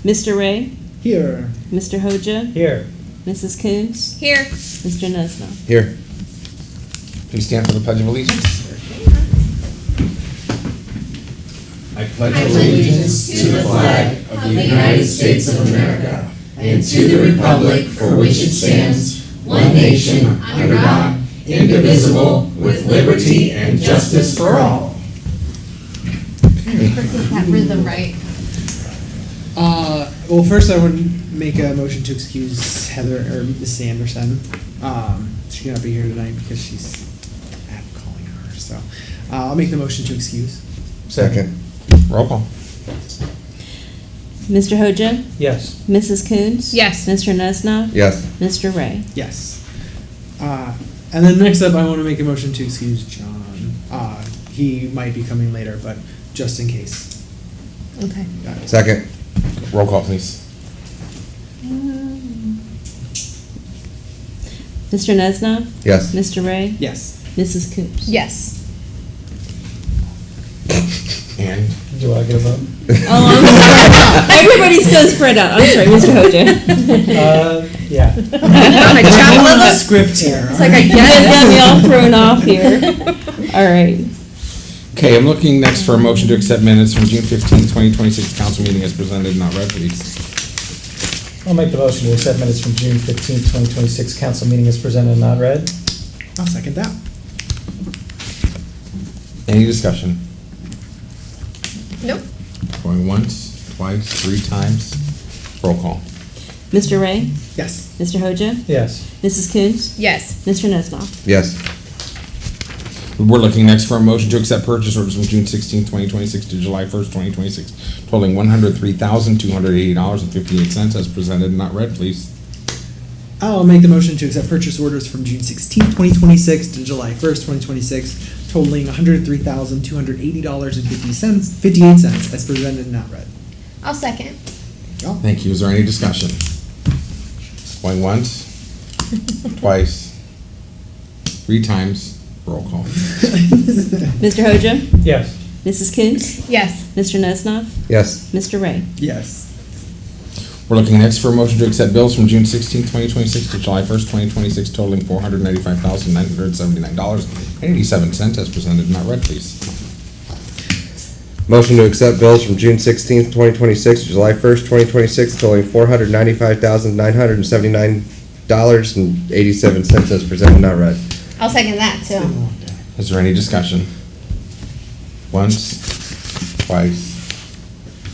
Mr. Ray? Here. Mr. Hoja? Here. Mrs. Coons? Here. Mr. Nesno? Here. Please stand for the Pledge of Allegiance. I pledge allegiance to the flag of the United States of America and to the republic for which it stands, one nation, under God, indivisible, with liberty and justice for all. Get that rhythm right. Well, first I would make a motion to excuse Heather or Miss Anderson. She cannot be here tonight because she's at calling her. So I'll make the motion to excuse. Second. Roll call. Mr. Hoja? Yes. Mrs. Coons? Yes. Mr. Nesno? Yes. Mr. Ray? Yes. And then next up, I want to make a motion to excuse John. He might be coming later, but just in case. Okay. Got it. Second. Roll call, please. Mr. Nesno? Yes. Mr. Ray? Yes. Mrs. Coons? Yes. And Do I get a vote? Oh, I'm sorry. Everybody's so spread out. I'm sorry, Mr. Hoja. Yeah. I'm a chocolate. Script here. It's like I You guys guess. got me all thrown off here. All right. okay, I'm looking next for a motion to accept minutes from June 15th, 2026 council meeting as presented, not read, please. I'll make the motion to accept minutes from June 15th, 2026 council meeting as presented and not read. I'll second that. Any discussion? Nope. Going once, twice, three times. Roll call. Mr. Ray? Yes. Mr. Hoja? Yes. Mrs. Coons? Yes. Mr. Nesno? Yes. We're looking next for a motion to accept purchase orders from June 16th, 2026 to July 1st, 2026, totaling $103,280.58 as presented and not read, please. I'll make the motion to accept purchase orders from June 16th, 2026 to July 1st, 2026, totaling $103,280.58 as presented and not read. I'll second. Thank you. Is there any discussion? Going once, twice, three times. Roll call. Mr. Hoja? Yes. Mrs. Coons? Yes. Mr. Nesno? Yes. Mr. Ray? Yes. We're looking next for a motion to accept bills from June 16th, 2026 to July 1st, 2026, totaling $495,979.87 as presented and not read, please. Motion to accept bills from June 16th, 2026 to July 1st, 2026, totaling $495,979.87 as presented, not read. I'll second that It's been a too. long day. Is there any discussion? Once, twice,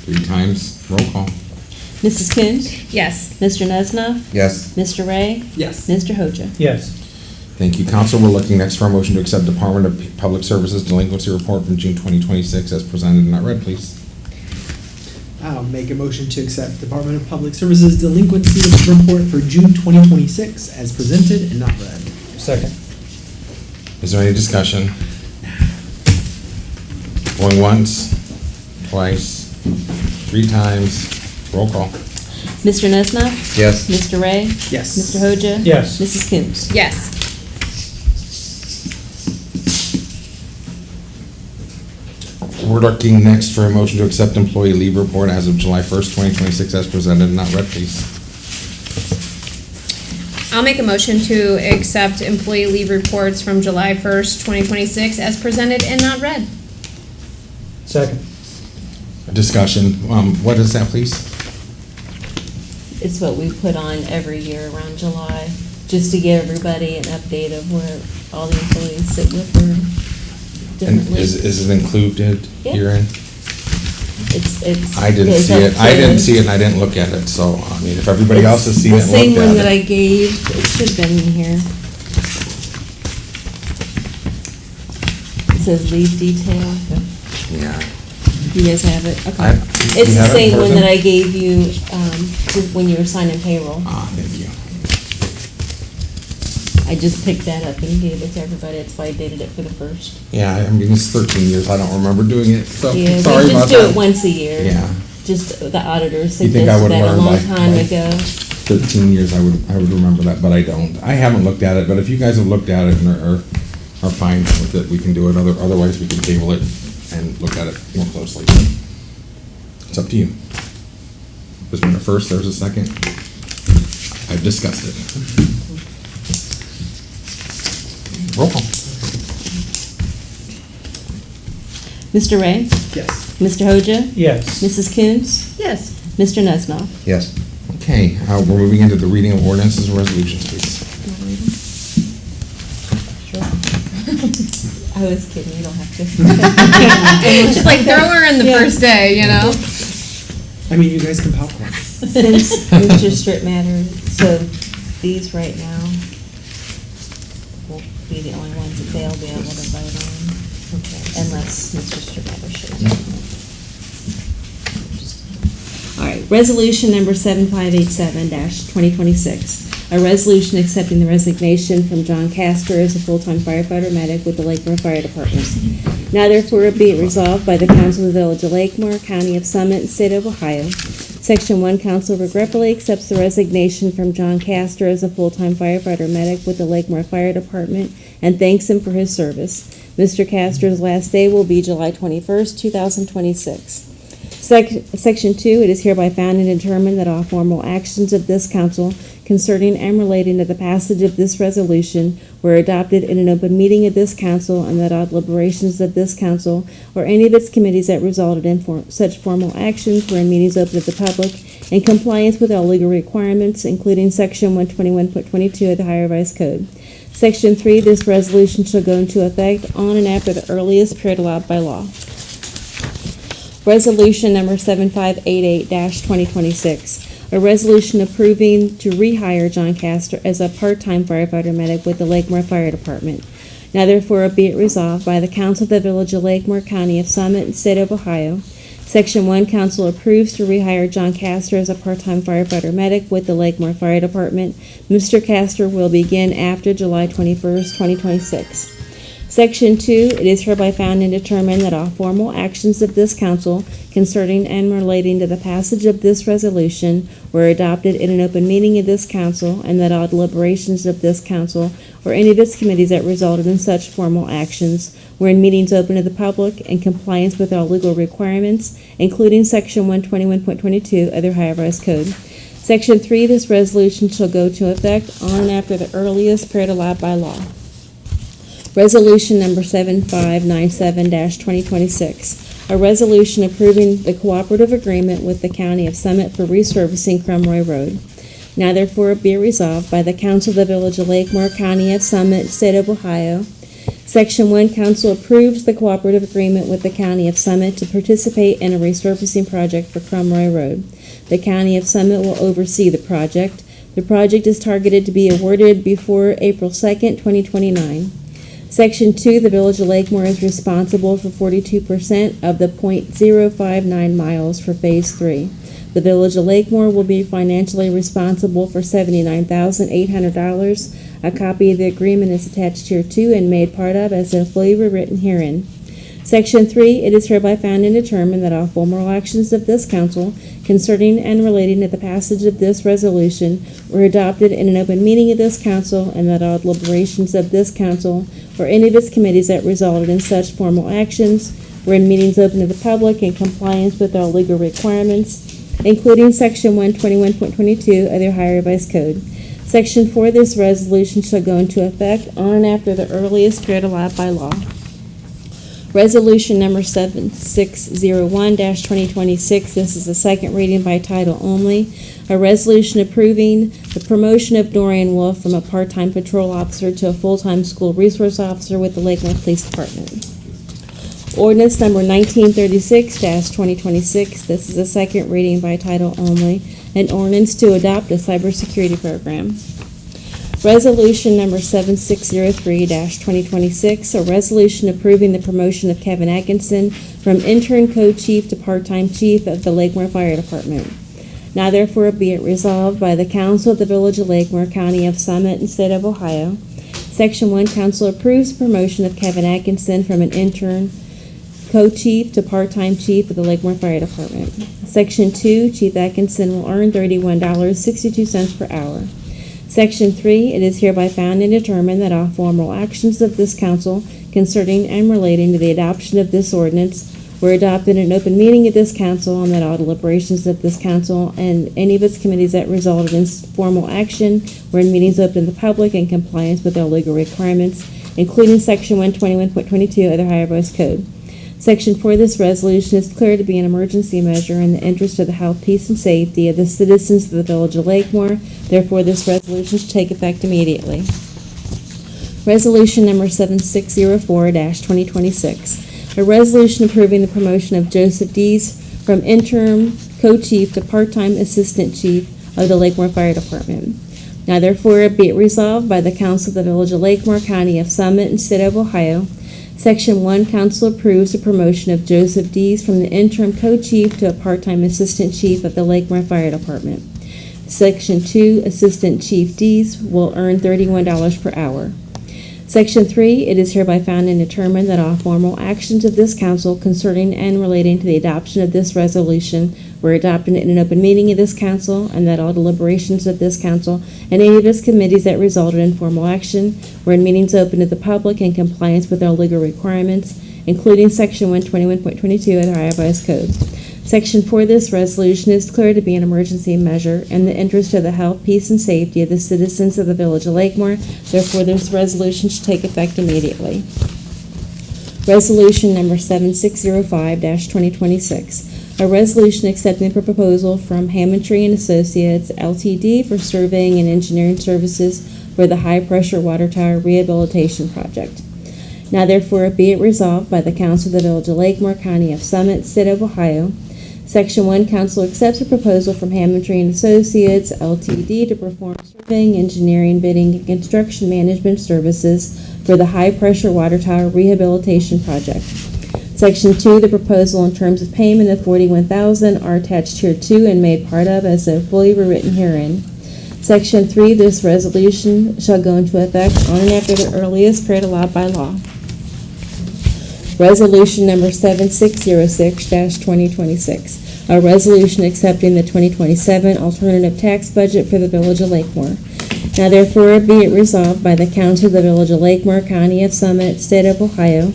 three times. Roll call. Mrs. Coons? Yes. Mr. Nesno? Yes. Mr. Ray? Yes. Mr. Hoja? Yes. Thank you, Council. We're looking next for a motion to accept Department of Public Services delinquency report from June 2026 as presented and not read, please. I'll make a motion to accept Department of Public Services delinquency report for June 2026 as presented and not read. Second. Is there any discussion? Going once, twice, three times. Roll call. Mr. Nesno? Yes. Mr. Ray? Yes. Mr. Hoja? Yes. Mrs. Coons? Yes. We're looking next for a motion to accept employee leave report as of July 1st, 2026 as presented and not read, please. I'll make a motion to accept employee leave reports from July 1st, 2026 as presented and not read. Second. Discussion. What is that, please? It's what we put on every year around July, just to give everybody an update of where all the employees sit with their And different leagues. is it included Yeah. herein? It's. I didn't goes see up it. I didn't to- see it and I didn't look at it, so, I mean, if everybody It's else has seen it and The same looked one that at I it. gave, it should have been in here. It says leave detail. Yeah. You guys have it? I- Okay. you It's the have it in same one person? that I gave you, when you were signing payroll. Thank you. I just picked that up and gave it to everybody. That's why I dated it for the first. Yeah, I mean, it's 13 years. I don't remember doing it, so Yeah, sorry we about just do it that. once a year. Yeah. Just the auditors You think I suggested would that a learn long by- time by- ago. 13 years, I would remember that, but I don't. I haven't looked at it, but if you guys have looked at it and are fine with it, we can do it. Otherwise, we can table it and look at it more closely. It's up to you. There's been a first, there's a second. I've discussed it. Roll call. Mr. Ray? Yes. Mr. Hoja? Yes. Mrs. Coontz? Yes. Mr. Nesnoff? Yes. Okay, we're moving into the reading of ordinances and resolutions, please. I was kidding, you don't have to. Just like throw her in the Yeah. first day, you know? I mean, you guys can popcorn. Since Mr. Strip matters, so these right now will be the only ones that they'll be able to vote on. Okay. Unless Mr. Strip matters shows up. All right, resolution number 7587-2026. A resolution accepting the resignation from John Castor as a full-time firefighter medic with the Lakemore Fire Department. Now therefore be it resolved by the Council of the Village of Lakemore, County of Summit, and State of Ohio. Section 1, Council regretfully accepts the resignation from John Castor as a full-time firefighter medic with the Lakemore Fire Department and thanks him for his service. Mr. Castor's last day will be July 21st, 2026. Section 2, it is hereby found and determined that all formal actions of this council concerning and relating to the passage of this resolution were adopted in an open meeting of this council, and that all deliberations of this council or any of its committees that resulted in such formal actions were in meetings open to the public in compliance with all legal requirements, including Section 121.22 of the Ohio Revised Code. Section 3, this resolution shall go into effect on and after the earliest period allowed by law. Resolution number 7588-2026. A resolution approving to rehire John Castor as a part-time firefighter medic with the Lakemore Fire Department. Now therefore be it resolved by the Council of the Village of Lakemore, County of Summit, and State of Ohio. Section 1, Council approves to rehire John Castor as a part-time firefighter medic with the Lakemore Fire Department. Mr. Castor will begin after July 21st, 2026. Section 2, it is hereby found and determined that all formal actions of this council concerning and relating to the passage of this resolution were adopted in an open meeting of this council, and that all deliberations of this council or any of its committees that resulted in such formal actions were in meetings open to the public in compliance with all legal requirements, including Section 121.22 of the Ohio Revised Code. Section 3, this resolution shall go into effect on and after the earliest period allowed by law. Resolution number 7597-2026. A resolution approving the cooperative agreement with the County of Summit for resurfacing Crumroy Road. Now therefore be resolved by the Council of the Village of Lakemore, County of Summit, State of Ohio. Section 1, Council approves the cooperative agreement with the County of Summit to participate in a resurfacing project for Crumroy Road. The County of Summit will oversee the project. The project is targeted to be awarded before April 2nd, 2029. Section 2, the Village of Lakemore is responsible for 42% of the .059 miles for Phase 3. The Village of Lakemore will be financially responsible for $79,800. A copy of the agreement is attached here too and made part of as fully rewritten herein. Section 3, it is hereby found and determined that all formal actions of this council concerning and relating to the passage of this resolution were adopted in an open meeting of this council, and that all deliberations of this council or any of its committees that resulted in such formal actions were in meetings open to the public in compliance with all legal requirements, including Section 121.22 of the Ohio Revised Code. Section 4, this resolution shall go into effect on and after the earliest period allowed by law. Resolution number 7601-2026. This is the second reading by title only. A resolution approving the promotion of Dorian Wolf from a part-time patrol officer to a full-time school resource officer with the Lakemore Police Department. Ordinance number 1936-2026. This is the second reading by title only. An ordinance to adopt a cybersecurity program. Resolution number 7603-2026, a resolution approving the promotion of Kevin Atkinson from intern co-chief to part-time chief of the Lakemore Fire Department. Now therefore be it resolved by the Council of the Village of Lakemore, County of Summit, and State of Ohio. Section 1, Council approves promotion of Kevin Atkinson from an intern co-chief to part-time chief of the Lakemore Fire Department. Section 2, Chief Atkinson will earn $31.62 per hour. Section 3, it is hereby found and determined that all formal actions of this council concerning and relating to the adoption of this ordinance were adopted in an open meeting of this council, and that all deliberations of this council and any of its committees that resulted in formal action were in meetings open to the public in compliance with all legal requirements, including Section 121.22 of the Ohio Revised Code. Section 4 of this resolution is declared to be an emergency measure in the interest of the health, peace, and safety of the citizens of the Village of Lakemore. Therefore, this resolution should take effect immediately. Resolution number 7604-2026. A resolution approving the promotion of Joseph Dees from interim co-chief to part-time assistant chief of the Lakemore Fire Department. Now therefore be it resolved by the Council of the Village of Lakemore, County of Summit, and State of Ohio. Section 1, Council approves the promotion of Joseph Dees from the interim co-chief to a part-time assistant chief of the Lakemore Fire Department. Section 2, Assistant Chief Dees will earn $31 per hour. Section 3, it is hereby found and determined that all formal actions of this council concerning and relating to the adoption of this resolution were adopted in an open meeting of this council, and that all deliberations of this council and any of its committees that resulted in formal action were in meetings open to the public in compliance with all legal requirements, including Section 121.22 of the Ohio Revised Code. Section 4 of this resolution is declared to be an emergency measure in the interest of the health, peace, and safety of the citizens of the Village of Lakemore. Therefore, this resolution should take effect immediately. Resolution number 7605-2026. A resolution accepting the proposal from Hammondtree & Associates, Ltd. for surveying and engineering services for the high-pressure water tower rehabilitation project. Now, therefore, be it resolved by the Council of the Village of Lakemore, County of Summit, State of Ohio. Section 1, Council accepts a proposal from Hammondtree & Associates, Ltd. to perform surveying, engineering, bidding, and construction management services for the high-pressure water tower rehabilitation project. Section 2, the proposal in terms of payment of $41,000 are attached here to and made part of as though fully rewritten herein. Section 3, this resolution shall go into effect on and after the earliest period allowed by law. Resolution number 7606-2026. A resolution accepting the 2027 alternative tax budget for the Village of Lakemore. Now therefore be it resolved by the Council of the Village of Lakemore, County of Summit, State of Ohio.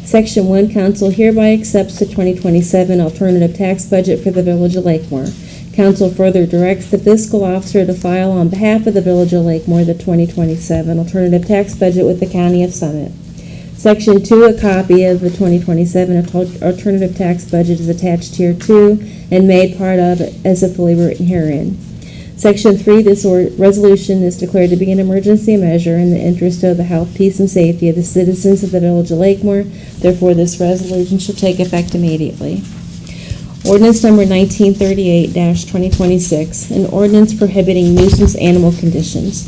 Section 1, Council hereby accepts the 2027 alternative tax budget for the Village of Lakemore. Council further directs the fiscal officer to file on behalf of the Village of Lakemore the 2027 alternative tax budget with the County of Summit. Section 2, a copy of the 2027 alternative tax budget is attached here to and made part of as a fully written herein. Section 3, this resolution is declared to be an emergency measure in the interest of the health, peace, and safety of the citizens of the Village of Lakemore. Therefore, this resolution shall take effect immediately. Ordinance number 1938-2026, an ordinance prohibiting nuisance animal conditions.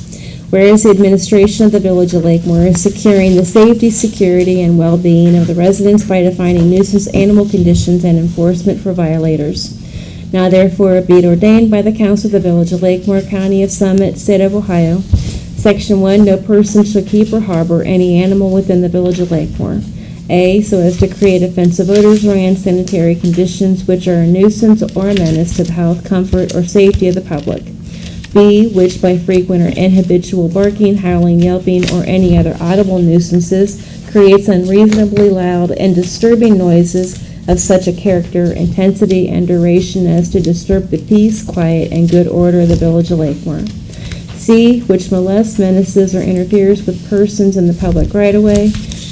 Whereas the administration of the Village of Lakemore is securing the safety, security, and well-being of the residents by defining nuisance animal conditions and enforcement for violators. Now therefore be it ordained by the Council of the Village of Lakemore, County of Summit, State of Ohio. Section 1, no person shall keep or harbor any animal within the Village of Lakemore. A, so as to create offensive odors or unsanitary conditions which are a nuisance or a menace to the health, comfort, or safety of the public. B, which by frequent or inhabitual barking, howling, yelping, or any other audible nuisances creates unreasonably loud and disturbing noises of such a character, intensity, and duration as to disturb the peace, quiet, and good order of the Village of Lakemore. C, which molests, menaces, or interferes with persons in the public right-of-way.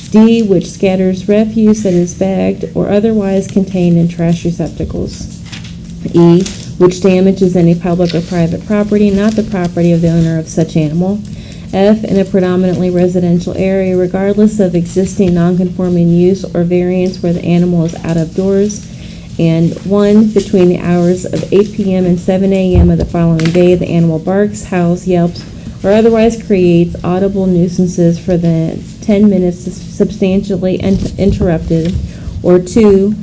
D, which scatters refuse that is bagged or otherwise contained in trash receptacles. E, which damages any public or private property, not the property of the owner of such animal. F, in a predominantly residential area, regardless of existing nonconforming use or variance where the animal is out of doors. And 1, between the hours of 8 p.m. and 7 a.m. of the following day, the animal barks, howls, yelps, or otherwise creates audible nuisances for the 10 minutes substantially interrupted. Or 2,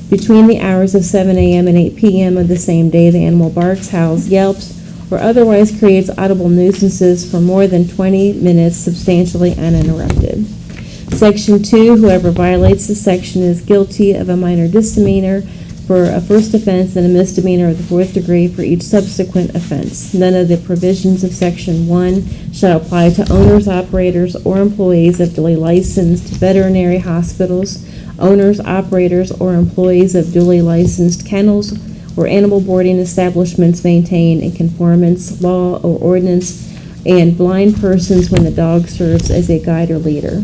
between the hours of 7 a.m. and 8 p.m. of the same day, the animal barks, howls, yelps, or otherwise creates audible nuisances for more than 20 minutes substantially uninterrupted. Section 2, whoever violates this section is guilty of a minor misdemeanor for a first offense and a misdemeanor of the fourth degree for each subsequent offense. None of the provisions of Section 1 shall apply to owners, operators, or employees of duly licensed veterinary hospitals, owners, operators, or employees of duly licensed kennels or animal boarding establishments maintained in conformance, law, or ordinance, and blind persons when the dog serves as a guide or leader.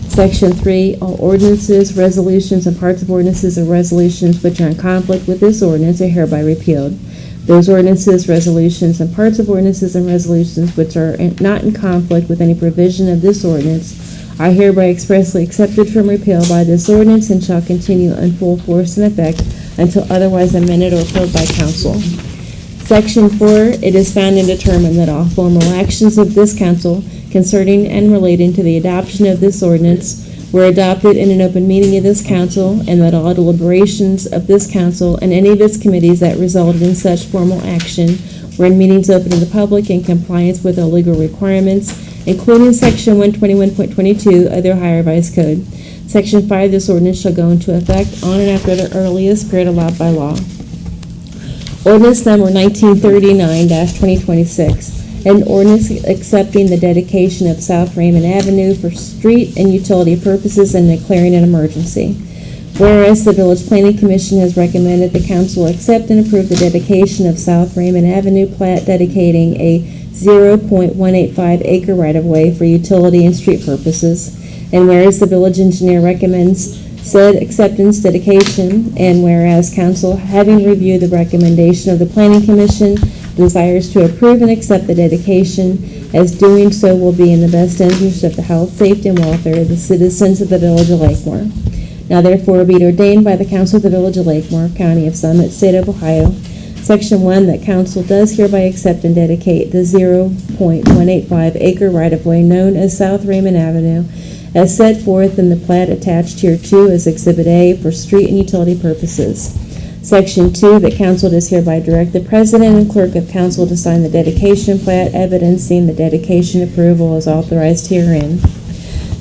Section 3, all ordinances, resolutions, and parts of ordinances or resolutions which are in conflict with this ordinance are hereby repealed. Those ordinances, resolutions, and parts of ordinances and resolutions which are not in conflict with any provision of this ordinance are hereby expressly accepted from repeal by this ordinance and shall continue in full force and effect until otherwise amended or repealed by council. Section 4, it is found and determined that all formal actions of this council concerning and relating to the adoption of this ordinance were adopted in an open meeting of this council, and that all deliberations of this council and any of its committees that resulted in such formal action were in meetings open to the public in compliance with all legal requirements, including Section 121.22 of the Ohio Revised Code. Section 5, this ordinance shall go into effect on and after the earliest period allowed by law. Ordinance number 1939-2026. An ordinance accepting the dedication of South Raymond Avenue for street and utility purposes and declaring an emergency. Whereas the Village Planning Commission has recommended the council accept and approve the dedication of South Raymond Avenue plat dedicating a 0.185 acre right-of-way for utility and street purposes. And whereas the village engineer recommends said acceptance dedication, and whereas council, having reviewed the recommendation of the Planning Commission, desires to approve and accept the dedication, as doing so will be in the best interest of the health, safety, and welfare of the citizens of the Village of Lakemore. Now therefore be it ordained by the Council of the Village of Lakemore, County of Summit, State of Ohio, Section 1, that council does hereby accept and dedicate the 0.185 acre right-of-way known as South Raymond Avenue as set forth in the plat attached here to as Exhibit A for street and utility purposes. Section 2, that council does hereby direct the president and clerk of council to sign the dedication plat evidencing the dedication approval as authorized herein.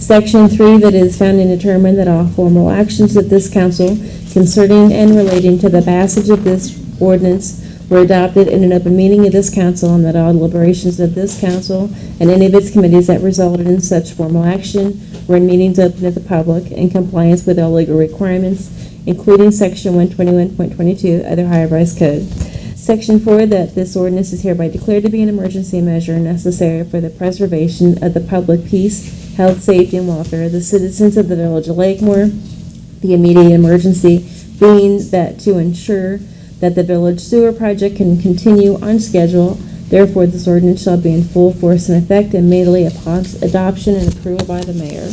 Section 3, that it is found and determined that all formal actions of this council concerning and relating to the passage of this ordinance were adopted in an open meeting of this council, and that all deliberations of this council and any of its committees that resulted in such formal action were in meetings open to the public in compliance with all legal requirements, including Section 121.22 of the Ohio Revised Code. Section 4, that this ordinance is hereby declared to be an emergency measure necessary for the preservation of the public peace, health, safety, and welfare of the citizens of the Village of Lakemore. The immediate emergency being that to ensure that the village sewer project can continue on schedule. Therefore, this ordinance shall be in full force and effect immediately upon adoption and approval by the mayor.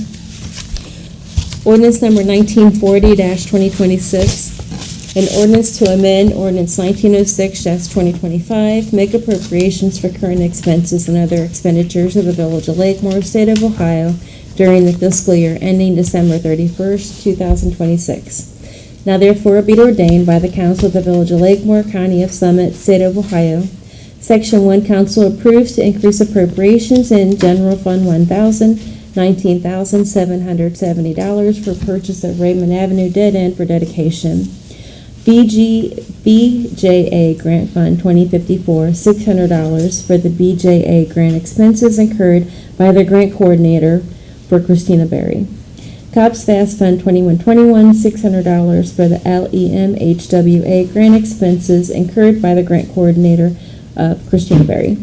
Ordinance number 1940-2026. An ordinance to amend ordinance 1906-2025, make appropriations for current expenses and other expenditures of the Village of Lakemore, State of Ohio, during the fiscal year ending December 31st, 2026. Now therefore be it ordained by the Council of the Village of Lakemore, County of Summit, State of Ohio. Section 1, council approves to increase appropriations in General Fund 1000, $19,770 for purchase of Raymond Avenue dead end for dedication. BJA Grant Fund 2054, $600 for the BJA grant expenses incurred by the grant coordinator for Christina Berry. COPS Fast Fund 2121, $600 for the LEMHWA grant expenses incurred by the grant coordinator of Christina Berry.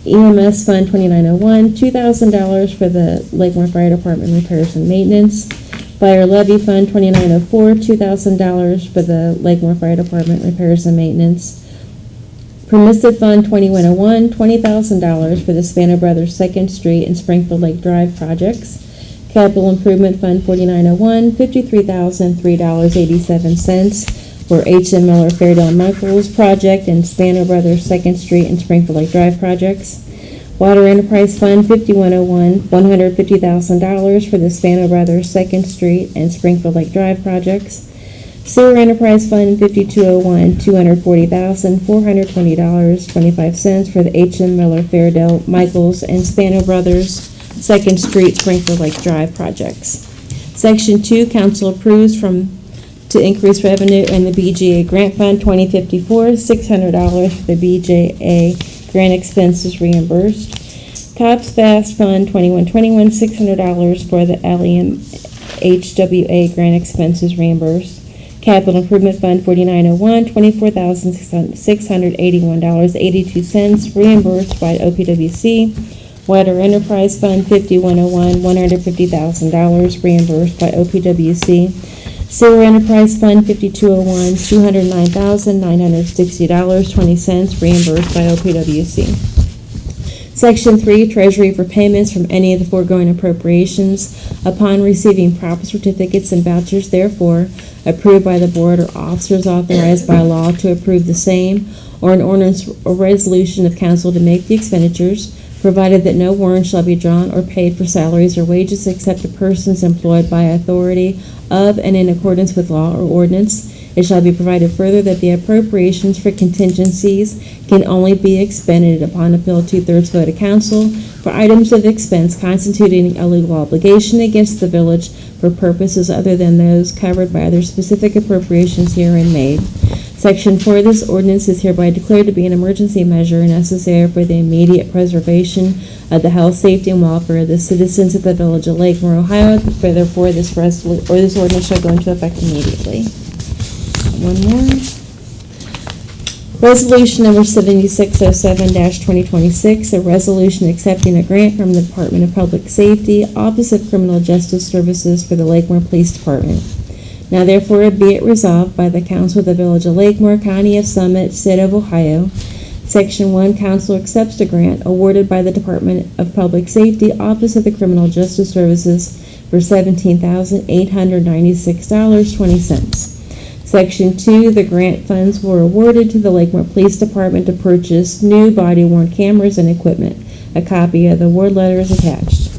EMS Fund 2901, $2,000 for the Lakemore Fire Department repairs and maintenance. Fire Levy Fund 2904, $2,000 for the Lakemore Fire Department repairs and maintenance. Permissive Fund 2101, $20,000 for the Spano Brothers 2nd Street and Springfield Lake Drive projects. Capital Improvement Fund 4901, $53,003.87 for H.M. Miller Fairdale Michaels project and Spano Brothers 2nd Street and Springfield Lake Drive projects. Water Enterprise Fund 5101, $150,000 for the Spano Brothers 2nd Street and Springfield Lake Drive projects. Sewer Enterprise Fund 5201, $240,420.25 for the H.M. Miller Fairdale Michaels and Spano Brothers 2nd Street, Springfield Lake Drive projects. Section 2, council approves to to increase revenue in the BGA Grant Fund 2054, $600 for the BJA grant expenses reimbursed. Cops Fast Fund 2121, $600 for the LEMHWA grant expenses reimbursed. Capital Improvement Fund 4901, $24,681.82 reimbursed by OPWC. Water Enterprise Fund 5101, $150,000 reimbursed by OPWC. Sewer Enterprise Fund 5201, $209,960.20 reimbursed by OPWC. Section 3, Treasury for payments from any of the foregoing appropriations. Upon receiving proper certificates and vouchers, therefore, approved by the board or officers authorized by law to approve the same, or an ordinance or resolution of council to make the expenditures, provided that no warrant shall be drawn or paid for salaries or wages except to persons employed by authority of and in accordance with law or ordinance. It shall be provided further that the appropriations for contingencies can only be expended upon appeal 2/3 vote of council for items of expense constituting a legal obligation against the village for purposes other than those covered by other specific appropriations herein made. Section 4 of this ordinance is hereby declared to be an emergency measure necessary for the immediate preservation of the health, safety, and welfare of the citizens of the village of Lakemore, Ohio. Therefore, this ordinance shall go into effect immediately. One more. Resolution number 7607-2026, a resolution accepting a grant from the Department of Public Safety, Office of Criminal Justice Services for the Lakemore Police Department. Now therefore be it resolved by the Council of the Village of Lakemore, County of Summit, State of Ohio. Section 1, Council accepts the grant awarded by the Department of Public Safety, Office of the Criminal Justice Services for $17,896.20. Section 2, the grant funds were awarded to the Lakemore Police Department to purchase new body-worn cameras and equipment. A copy of the award letter is attached.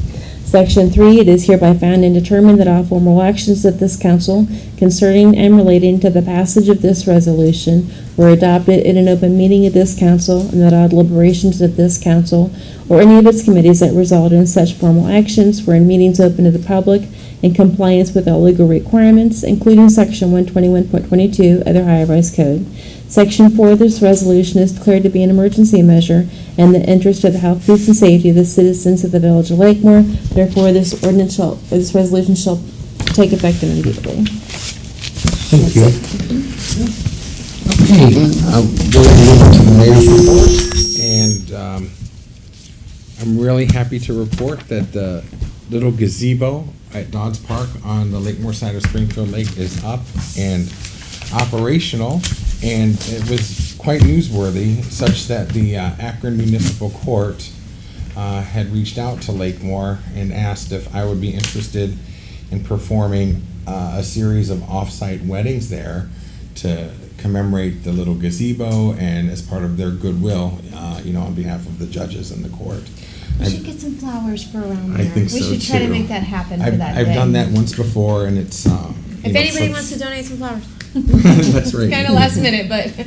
Section 3, it is hereby found and determined that all formal actions of this council concerning and relating to the passage of this resolution were adopted in an open meeting of this council, and that all deliberations of this council or any of its committees that resulted in such formal actions were in meetings open to the public in compliance with all legal requirements, including Section 121.22 of the Ohio Revised Code. Section 4 of this resolution is declared to be an emergency measure in the interest of the health, peace, and safety of the citizens of the Village of Lakemore. Therefore, this resolution shall take effect immediately. Thank you. Okay, we're going to move to the mayor's report, and I'm really happy to report that the little gazebo at Dodds Park on the Lakemore side of Springfield Lake is up and operational, and it was quite newsworthy, such that the Akron Municipal Court had reached out to Lakemore and asked if I would be interested in performing a series of off-site weddings there to commemorate the little gazebo and as part of their goodwill, on behalf of the judges in the court. We should get some flowers for around there. I think so, We should try to too. make that happen for that day. I've done that once before, and it's, If anybody wants to donate some flowers. That's right. Kind of last minute, but We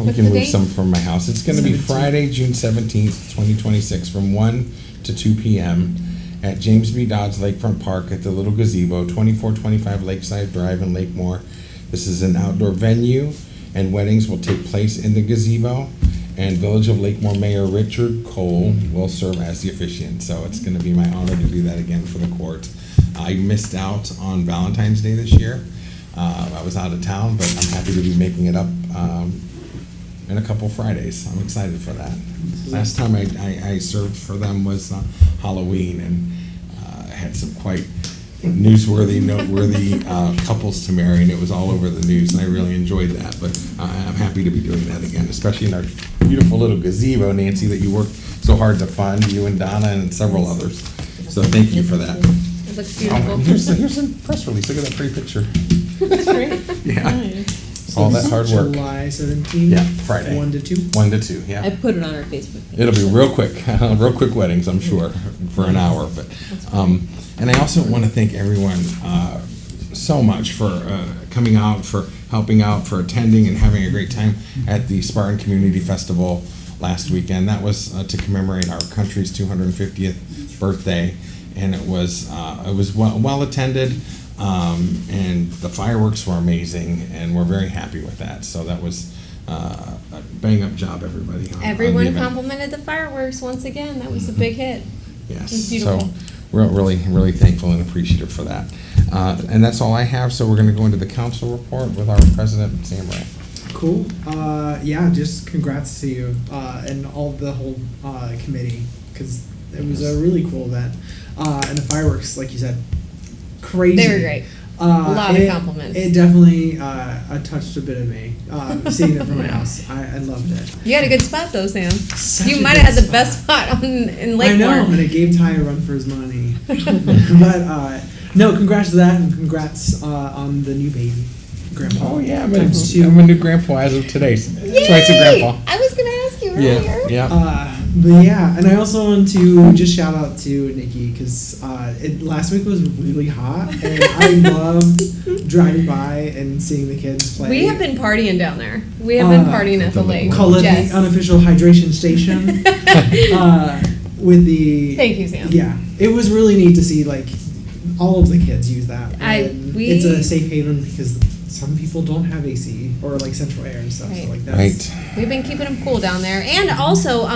what's can the move date? some from my house. It's gonna be Friday, June 17th, 2026, from 1 to 2 p.m. at James B. Dodds Lakefront Park at the Little Gazebo, 2425 Lakeside Drive in Lakemore. This is an outdoor venue, and weddings will take place in the gazebo. And Village of Lakemore Mayor Richard Cole will serve as the officiant. So it's going to be my honor to do that again for the court. I missed out on Valentine's Day this year. I was out of town, but I'm happy to be making it up in a couple Fridays. I'm excited for that. Last time I served for them was Halloween, and I had some quite newsworthy, noteworthy couples to marry, and it was all over the news, and I really enjoyed that. But I'm happy to be doing that again, especially in our beautiful little gazebo, Nancy, that you worked so hard to fund, you and Donna and several others. So thank you for that. It looks beautiful. Oh, here's a press release. Look at that pretty picture. Yeah. All that hard work. July 17th. Yeah, Friday. 1 to 2. 1 to 2, yeah. I put it on our Facebook page. It'll be real quick weddings, I'm sure, for an hour. But and I also want to thank everyone so much for coming out, for helping out, for attending, and having a great time at the Spartan Community Festival last weekend. That was to commemorate our country's 250th birthday, and it was well attended. And the fireworks were amazing, and we're very happy with that. So that was a bang-up job, everybody. On the Everyone event. complimented the fireworks once again. That was a big hit. Yes. It was beautiful. So we're really, really thankful and appreciative for that. And that's all I have. So we're going to go into the council report with our president, Sam Ray. Cool. Yeah, just congrats to you and all the whole committee, because it was a really cool event. And the fireworks, like you said, crazy. They were great. A lot of compliments. It definitely touched a bit of me, seeing it from my house. I loved it. You had a good spot though, Sam. Such You a might good have had the spot. best spot in Lakemore. I know, and it gave Ty a run for his money. But no, congrats to that, and congrats on the new baby, Grandpa. Oh, yeah. Times two. I'm a new grandpa as of today. Twice a grandpa. I was gonna ask you earlier. Yeah. But yeah, and I also want to just shout out to Nikki, because last week was really hot, and I loved driving by and seeing the kids play. We have been partying down there. We have been partying at the lake. Call it Yes. the unofficial hydration station. With the Thank you, Sam. Yeah, it was really neat to see like all of the kids use that. And it's a safe haven because some people don't have AC or like central air and stuff. Right. So like that's Right. We've been keeping them cool down there, and also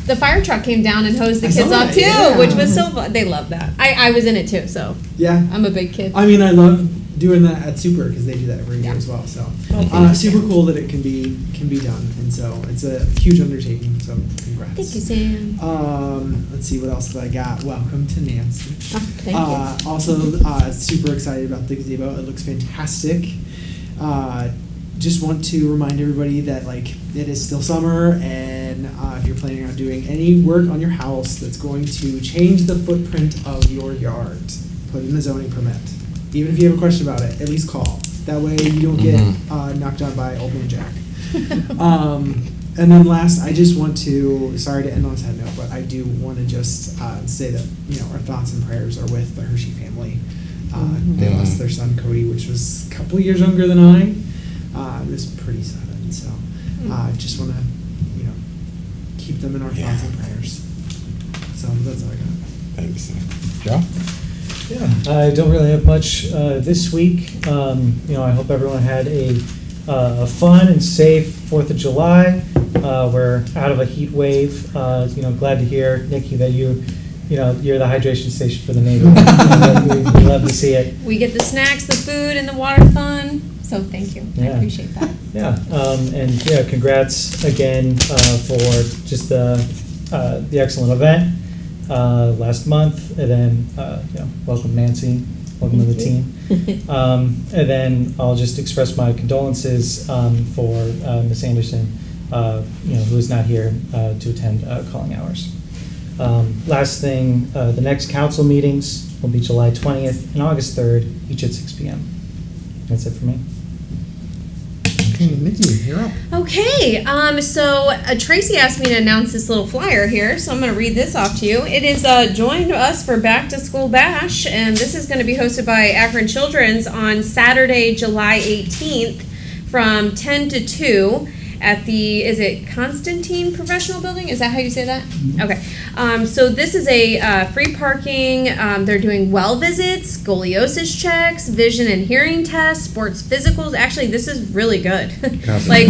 the fire truck came down and hosed the I saw kids off that, too, yeah. which was so fun. They loved that. I was in it too, so Yeah, I'm a big kid. I mean I love doing that at Super because they do that every year Yeah. as well. So Okay. super cool that it can be done, and so it's a huge undertaking. So congrats. Thank you, Sam. Let's see what else that I got. Welcome to Nancy. Oh, thank you. Also, super excited about the gazebo. It looks fantastic. Just want to remind everybody that like it is still summer, and if you're planning on doing any work on your house that's going to change the footprint of your yard, put in a zoning permit. Even if you have a question about it, at least call. That way you don't get knocked down by Old Man Jack. And then last, I just want to, sorry to end on a sad note, but I do want to just say that, our thoughts and prayers are with the Hershey family. They lost their son Cody, which was a couple years younger than I. It was pretty sudden, so I just want to, keep them in our thoughts and prayers. So that's all I got. Thanks. Joe? Yeah, I don't really have much this week. I hope everyone had a fun and safe 4th of July. We're out of a heat wave. Glad to hear, Nikki, that you're the hydration station for the neighborhood. We love to see it. We get the snacks, the food, and the water fun. So thank you. I Yeah. appreciate that. Yeah, congrats again for just the excellent event last month, and then welcome Nancy, welcome to the team. And then I'll just express my condolences for Miss Anderson, who is not here to attend calling hours. Last thing, the next council meetings will be July 20th and August 3rd, each at 6 p.m. That's it for me. Okay, Nikki, you're up. Okay, so Tracy asked me to announce this little flyer here, so I'm going to read this off to you. It is join us for Back to School Bash, and this is going to be hosted by Akron Children's on Saturday, July 18th from 10 to 2 at the, is it Constantine Professional Building? Is that how you say that? Okay. So this is a free parking. They're doing well visits, scoliosis checks, vision and hearing tests, sports physicals. Actually, this is really good. Like,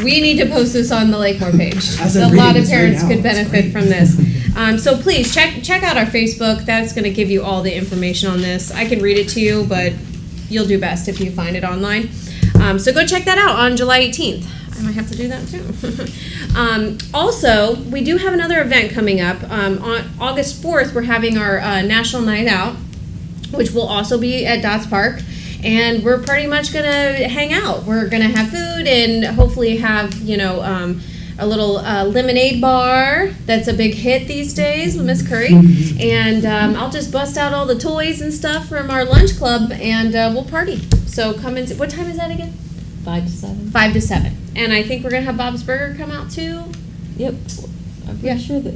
we need to post this on the Lakemore page. As A I'm lot reading of this right parents now, could it's benefit great. from this. So please check out our Facebook. That's going to give you all the information on this. I can read it to you, but you'll do best if you find it online. So go check that out on July 18th. I might have to do that too. Also, we do have another event coming up. On August 4th, we're having our National Night Out, which will also be at Dots Park. And we're pretty much going to hang out. We're going to have food and hopefully have, a little lemonade bar. That's a big hit these days with Miss Curry. And I'll just bust out all the toys and stuff from our lunch club and we'll party. So come and what time is that again? 5 to 7. 5 to 7. And I think we're going to have Bob's Burger come out too. Yep. I'm pretty sure that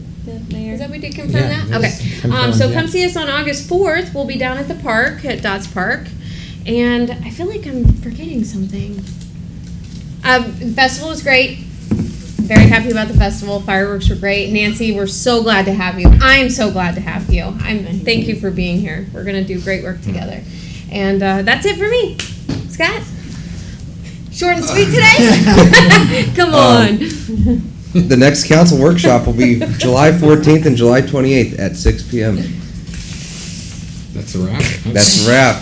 they are. Is that we did confirm Yeah, that? it's Okay. confirmed, So yeah. come see us on August 4th. We'll be down at the park, at Dots Park. And I feel like I'm forgetting something. The festival was great. Very happy about the festival. Fireworks were great. Nancy, we're so glad to have you. I'm so glad to have you. Thank you for being here. We're going to do great work together. And that's it for me. Scott? Short and sweet today? Come on. The next council workshop will be July 14th and July 28th at 6 p.m. That's a wrap. That's a wrap.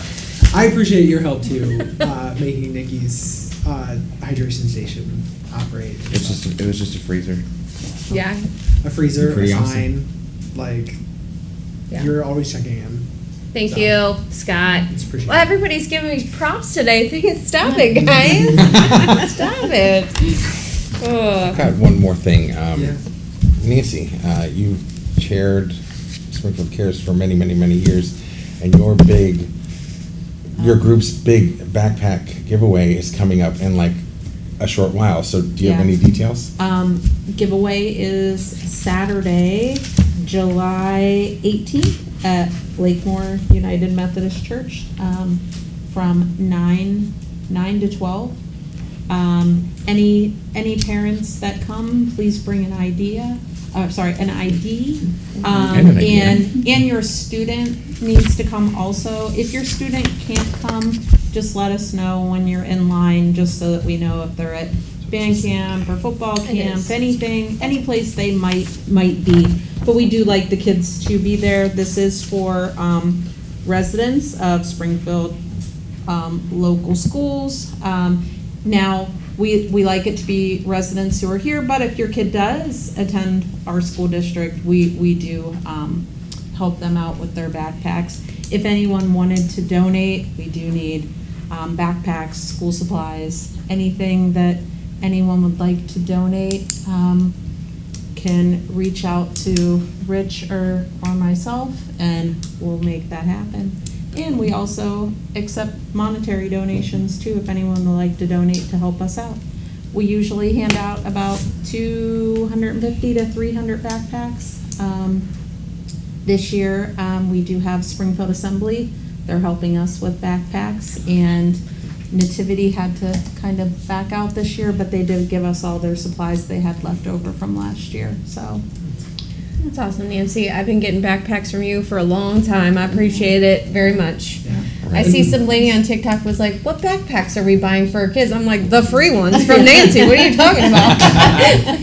I appreciate your help too, making Nikki's hydration station operate. It was just a freezer. Yeah. A freezer, Pretty a awesome. sign, like, Yeah. you're always checking in. Thank So, you, Scott. It's appreciated. Well, everybody's giving me props today. Stop it, guys. Stop it. I've Ugh. got one more thing. Yeah. Nancy, you chaired Springfield Cares for many, many, many years, and your group's big backpack giveaway is coming up in like a short while. So do you have Yeah. any details? Giveaway is Saturday, July 18th at Lakemore United Methodist Church, from 9 to 12. Any parents that come, please bring an ID. And an ID. And your student needs to come also. If your student can't come, just let us know when you're in line, just so that we know if they're at band camp or football It camp, is. anything, any place they might be. But we do like the kids to be there. This is for residents of Springfield local schools. Now, we like it to be residents who are here, but if your kid does attend our school district, we do help them out with their backpacks. If anyone wanted to donate, we do need backpacks, school supplies, anything that anyone would like to donate, can reach out to Rich or myself, and we'll make that happen. And we also accept monetary donations too, if anyone would like to donate to help us out. We usually hand out about 250 to 300 backpacks. This year, we do have Springfield Assembly. They're helping us with backpacks, and Nativity had to kind of back out this year, but they did give us all their supplies they had left over from last year, so. That's awesome, Nancy. I've been getting backpacks from you for a long time. I appreciate it very much. I see some lady on TikTok was like, "What backpacks are we buying for our kids?" I'm like, "The free ones from Nancy. What are you talking about?"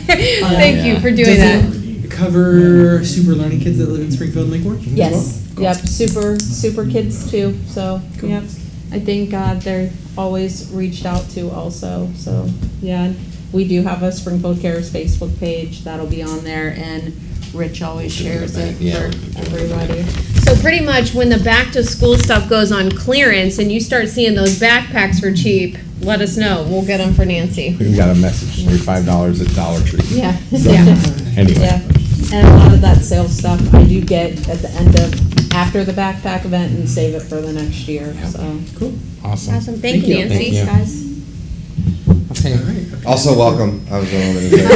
Thank you for doing that. Does it cover super learning kids that live in Springfield and Lakemore? Yes, yep, super kids too, so, Cool. yep. I think they're always reached out to also, so, yeah. And we do have a Springfield Cares Facebook page, that'll be on there, and Rich always shares it Yeah, for everybody. So pretty much when the back to school stuff goes on clearance and you start seeing those backpacks for cheap, let us know. We'll get them for Nancy. We got a message, $5 at Dollar Tree. Yeah. So, Yeah. Anyway. Yeah, and a lot of that sales stuff I do get at the end of, after the backpack event, and save it for the next year, Yep. so. Cool. Awesome. Awesome. Thank Thank you, you. Nancy. Thank Thanks, you. guys. Okay. All right. Okay. Also, welcome. I was going to say.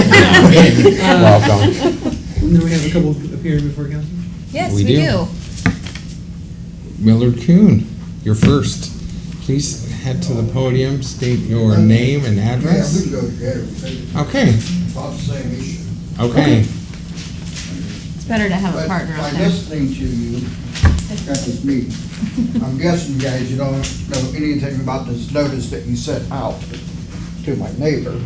Welcome. And then we have a couple appearing before council. Yes, We we do. do. Millard Kuhn, you're first. Please head to the podium, state your name and Yeah, we address. can go together. Okay, About the same issue. okay. It's better to have a But partner out by there. listening to you at this meeting, I'm guessing, guys, you don't know anything about this notice that you sent out to my neighbor.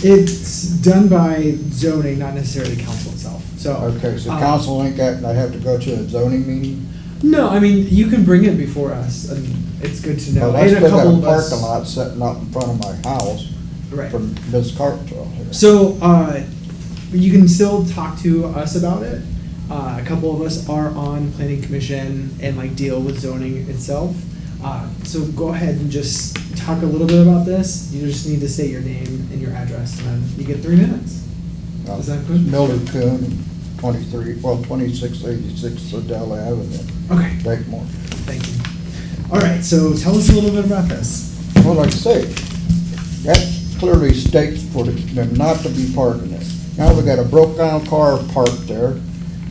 It's done by zoning, not necessarily council itself. So Okay, so council ain't got, I have to go to a zoning meeting? No, I mean you can bring it before us, and it's good to know. Well, I And a still got couple a of us- parking lot sitting out in front of my house Right. from Ms. Cartwell here. So, you can still talk to us about it. A couple of us are on planning commission and like deal with zoning itself. So go ahead and just talk a little bit about this. You just need to say your name and your address, and then you get 3 minutes. Is that good? Millard Kuhn, 2686 Adele Avenue, Okay, Lakemore. thank you. All right, so tell us a little bit about this. Well, like I say, that clearly states for them not to be parking there. Now we got a broke down car parked there,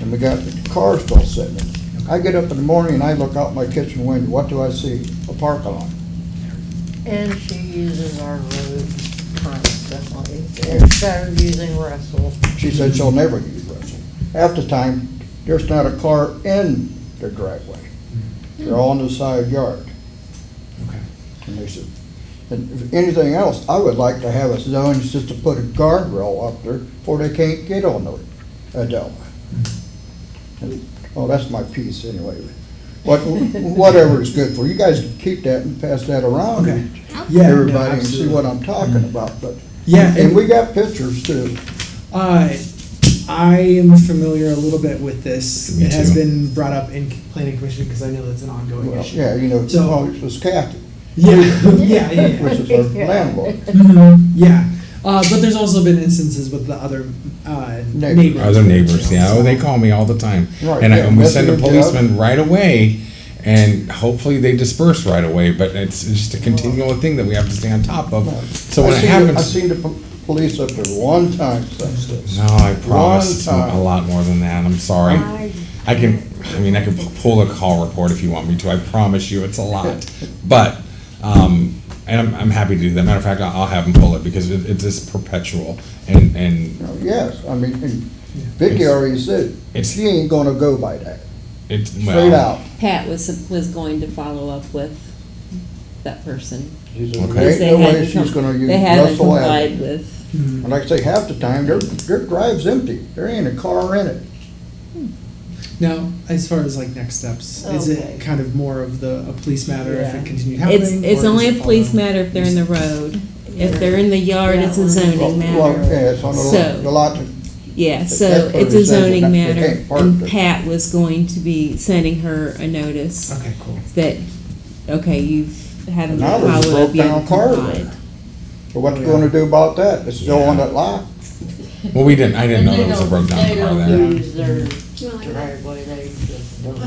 and we got the car still sitting there. I get up in the morning and I look out my kitchen window, what do I see? A parking lot. And she uses our road constantly. It's better using Russell. She said she'll never use Russell. Half the time, there's not a car in their driveway. They're all in the side yard. Okay. And they said, and if anything else, I would like to have a zone just to put a guardrail up there before they can't get on the Adelma. Well, that's my piece anyway. Whatever is good for you guys can keep that and pass that around Okay. to Yeah, no, everybody and see absolutely. what I'm talking about. But Yeah, and we got pictures too. I am familiar a little bit with this. Me It has too. been brought up in planning commission because I know that's an ongoing Well, issue. yeah, you know, So- oh, it was Kathy, Yeah, yeah. which is our Yeah. landlord. Yeah, but there's also been instances with the other Neighbors. neighbors. Other neighbors, you know, yeah, so- oh, they call me all the time. Right, And yeah, and we send a messing with the policeman right away, and hopefully they disperse right away, but it's just a continual thing that we have to stay on top of. So when it I've happens, seen the police up there one time since this. no, I promise it's One a time. lot more than that, I'm sorry. I can pull a call report if you want me to, I promise you, it's a lot. But, and I'm happy to do that, matter of fact, I'll have them pull it, because it's just perpetual, and Oh, yes, I mean, and Vicky already said, It's- she ain't gonna go by that, it's, straight well, out. Pat was going to follow up with that person. She said, Okay. there ain't They no way hadn't she's com- gonna use They haven't Russell complied Avenue. with, And like I say, half the time, their drive's empty, there ain't a car in it. Now, as far as like next steps, is Okay. it kind of more of a police matter if Yeah. it continued happening? it's or only a does it police follow- matter if they're in the road. If they're in the yard, it's a zoning Well, matter. yeah, it's on So- the lot, Yeah, That so clearly it's a says that zoning they matter, can't park and there. Pat was going to be sending her a notice Okay, cool. that, okay, you've haven't Now there's a followed broke up, you down haven't car complied. there. So what you gonna do about that? It's still on that lot? well, I didn't know there was a broke down car They don't there. use their driveway, they just don't.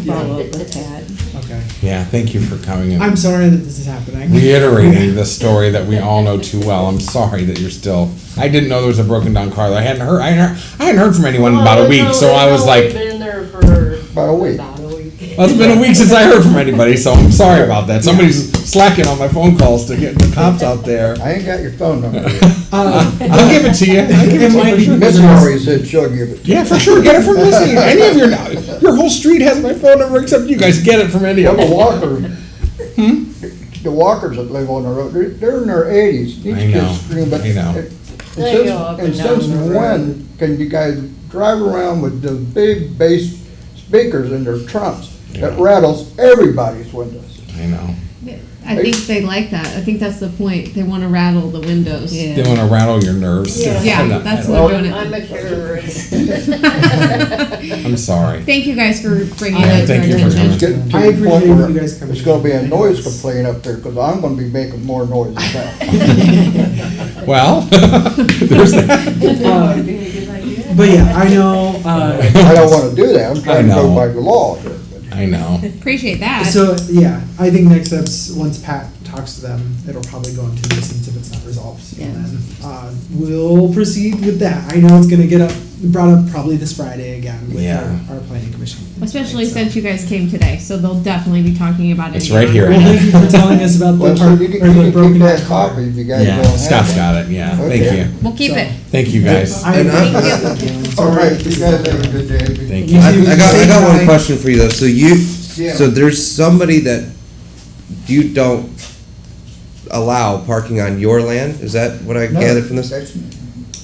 Follow up with Pat. Okay. Yeah, thank you for coming and I'm sorry that this is happening. reiterating the story that we all know too well. I'm sorry that you're still, I didn't know there was a broken down car. I hadn't heard from anyone in about a week, so I was like, Been there for About a week. About a week. well, it's been a week since I heard from anybody, so I'm sorry about that. Somebody's slacking on my phone calls to get the cops out there. I ain't got your phone number yet. I'll give it to you. I'll give it to you for sure. Missy already said she'll give it to you. Yeah, for sure. Get it from Missy. Any of your whole street has my phone number except you guys. Get it from any of The them. walkers, the walkers that live on the road, they're in their 80s. These I know, kids scream, but I know. They go up and down since the road. when can you guys drive around with the big bass speakers in their trunks that Yeah. rattles everybody's windows? I know. I think they like that. I think that's the point. They want to rattle the windows. Yeah. They want to rattle your nerves. Yeah. Yeah, that's Well, what we're doing. I'm a terrorist. I'm sorry. Thank you guys for bringing Yeah, that to our thank you for attention. It's getting to I the point appreciate where you guys coming. it's gonna be a noise complaint up there, because I'm gonna be making more noise than that. Well, there's that. But yeah, I know. I don't wanna do that, I'm trying to I know. go by the law here. I know. Appreciate that. So yeah, I think next steps, once Pat talks to them, it'll probably go into nuisance if it's not resolved. Yeah. And then we'll proceed with that. I know it's gonna get brought up probably this Friday again with Yeah. our planning commission. Especially So- since you guys came today, so they'll definitely be talking about it. It's right here. Well, thank you for telling us about the Well, so part, you or can the keep broken that down car. copy if you guys don't Yeah, have Scott's one. got it. Yeah, Okay. thank you. We'll keep it. Thank you guys. I And I- appreciate All right, you guys have a good day. Thank You you. too. I got one Bye. question for you though. So Yeah. so there's somebody that you don't allow parking on your land? Is that what I No, gathered from this?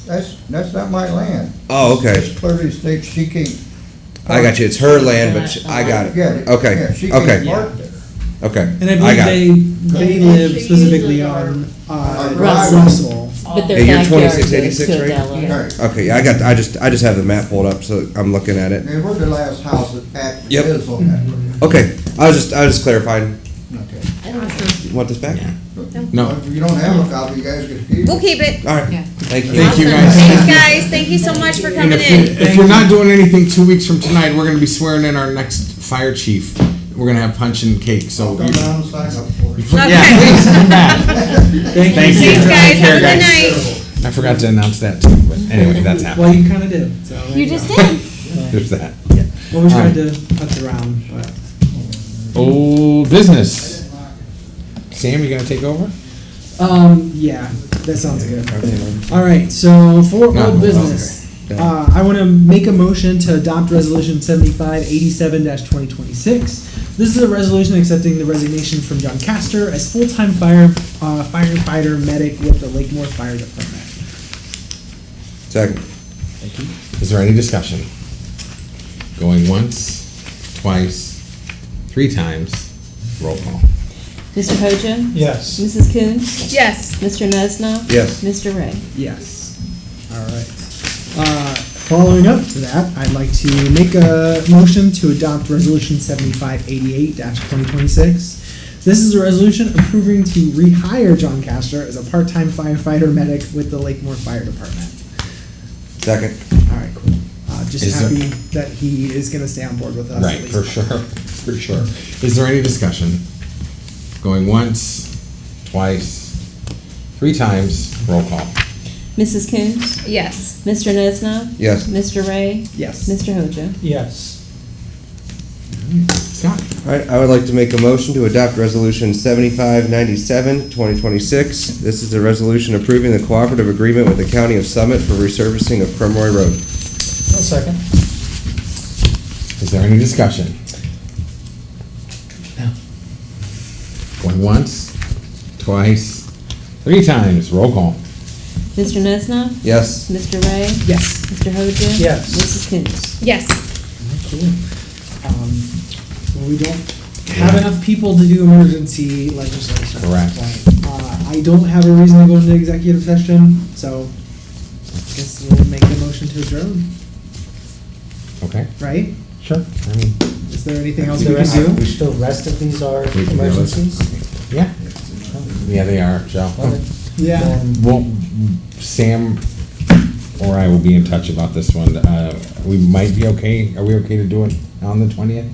That's not my land. Oh, okay. It clearly states she can't. I got you. It's her land, but I got it. Yeah, Okay, yeah, she can't okay. park there. Okay. And I I believe got it. they live specifically on Russell. Russell. But their Yeah, you're backyard goes 2686, to right? Adela. Right. Okay, I just have the map pulled up, so I'm looking at it. And we're the last house that actually Yep. is on that road. Okay, I was just clarifying. Okay. You want this back? No. Well, if you don't have a copy, you guys can keep We'll it. keep it. All right. Yeah. Thank you. Thank you, Awesome. guys. Thanks, guys. Thank you so much for And coming if, in. if you're not doing anything 2 weeks from tonight, we're going to be swearing in our next fire chief. We're going to have punch and cake. So I'll come you, down and sign up for it. Okay. yeah, please come back. Thank Thank you. Thanks, guys. Take care, Have a good guys. night. I forgot to announce that too, but anyway, that's Well, happening. you kind of did. So there You go. just did. There's that. Well, we tried to cut around, but. Old business. Sam, you going to take over? Yeah, that sounds good. All right, so for No, old business, I want to make a motion to adopt Resolution 7587-2026. This is a resolution accepting the resignation from John Castor as full-time firefighter medic with the Lakemore Fire Department. Second. Is there any discussion? Going once, twice, 3 times, roll call. Mr. Hoja? Yes. Mrs. Coons? Yes. Mr. Nesna? Yes. Mr. Ray? Yes. All right. Following up to that, I'd like to make a motion to adopt Resolution 7588-2026. This is a resolution approving to rehire John Castor as a part-time firefighter medic with the Lakemore Fire Department. Second. All right, cool. Just Is there- happy that he is going to stay on board with us. Right, at least. for sure, for sure. Is there any discussion? Going once, twice, 3 times, roll call. Mrs. Coons? Yes. Mr. Nesna? Yes. Mr. Ray? Yes. Mr. Hoja? Yes. Scott? All right, I would like to make a motion to adopt Resolution 7597-2026. This is a resolution approving the cooperative agreement with the County of Summit for resurfacing of Crumroy Road. I'll second. Is there any discussion? No. Going once, twice, 3 times, roll call. Mr. Nesna? Yes. Mr. Ray? Yes. Mr. Hoja? Yes. Mrs. Coons? Yes. Cool. Well, we don't have enough people to do emergency legislation. at Correct. this point. I don't have a reason to go into executive session, so I guess we'll make the motion to adjourn, Okay, right? sure. I mean, Is there anything else The we can rest, do? the rest of these are We can do it. emergencies? yeah. Yeah, they are, Joe. Okay. Yeah. Then- Well, Sam or I will be in touch about this one. We might be okay, are we okay to do it on the 20th?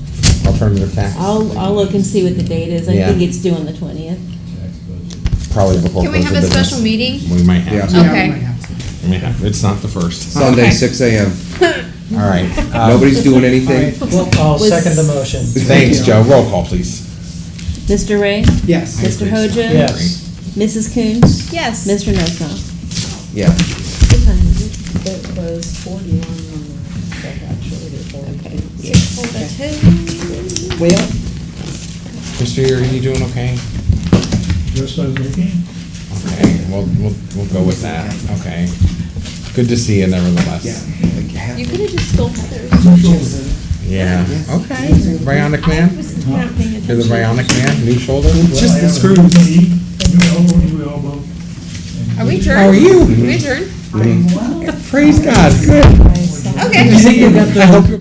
Alternative tax? I'll look and see what the date is. I Yeah. think it's due on the 20th. Probably before. Can we close have of a business. special meeting? We might have. Yeah. to. Yeah, we Okay. might have to. We may have. It's not the first. Sunday, Okay. 6 a.m. All right. Nobody's doing anything. Well, I'll Was- second the motion. Thanks, Joe. Roll call, please. Mr. Ray? Yes. Mr. Hoja? Yes. Mrs. Coons? Yes. Mr. Nesna? Yeah. It was 41 on the, actually, Well, Mr. Are you doing okay? Yes, I'm looking. Okay, we'll go with that. Okay. Good to see you nevertheless. You could have just stole Heather's. Yeah. Okay. Bionic Man? You're the Bionic Man? New shoulder? just the screws. Are we adjourned? How are you? We adjourned? Praise God. Good. Okay. You think you got the